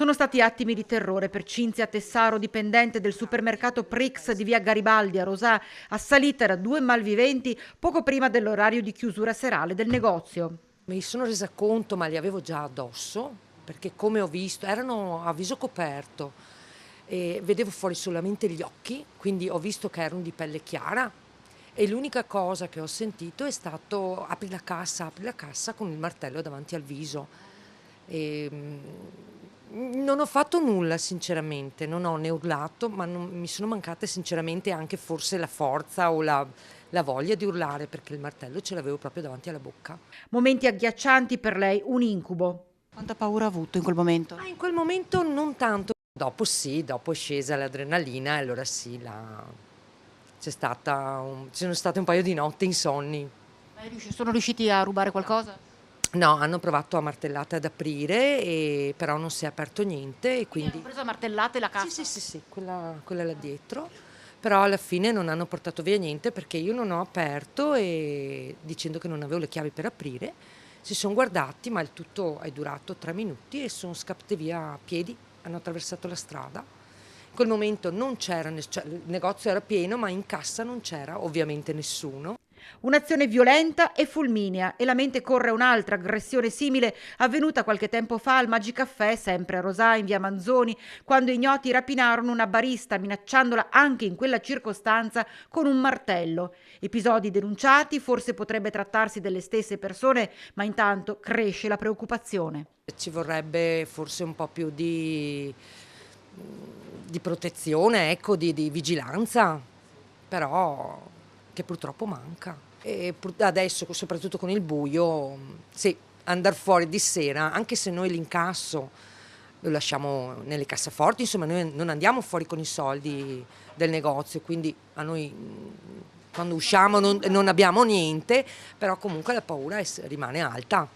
Sono stati attimi di terrore per Cinzia Tessaro, dipendente del supermercato Prix di via Garibaldi a Rosà, assalita da due malviventi poco prima dell'orario di chiusura serale del negozio. Mi sono resa conto, ma li avevo già addosso, perché come ho visto, erano a viso coperto e vedevo fuori solamente gli occhi, quindi ho visto che erano di pelle chiara e l'unica cosa che ho sentito è stato apri la cassa con il martello davanti al viso. E, non ho fatto nulla sinceramente, non ho né urlato, ma mi sono mancate sinceramente anche forse la forza o la voglia di urlare perché il martello ce l'avevo proprio davanti alla bocca. Momenti agghiaccianti per lei, un incubo. Quanta paura ha avuto in quel momento? Ma in quel momento non tanto. Dopo sì, dopo è scesa l'adrenalina e allora sì, ci sono state un paio di notti insonni. Sono riusciti a rubare qualcosa? No, hanno provato a martellate ad aprire, però non si è aperto niente e Quindi hanno quindi... preso a martellate la Sì, cassa? sì, sì, sì, quella là dietro. Però alla fine non hanno portato via niente perché io non ho aperto e dicendo che non avevo le chiavi per aprire, si sono guardati, ma il tutto è durato 3 minuti e sono scappati via a piedi, hanno attraversato la strada. In quel momento non c'era, cioè, il negozio era pieno, ma in cassa non c'era ovviamente nessuno. Un'azione violenta e fulminea, e la mente corre a un'altra aggressione simile avvenuta qualche tempo fa al Magicaffè, sempre a Rosà in via Manzoni, quando ignoti rapinarono una barista minacciandola anche in quella circostanza con un martello. Episodi denunciati, forse potrebbe trattarsi delle stesse persone, ma intanto cresce la preoccupazione. Ci vorrebbe forse un po' più di protezione, ecco, di vigilanza, però che purtroppo manca. E adesso, soprattutto con il buio, sì, andare fuori di sera, anche se noi l'incasso lo lasciamo nelle cassaforti, insomma, noi non andiamo fuori con i soldi del negozio, quindi a noi quando usciamo non abbiamo niente, però comunque la paura rimane alta.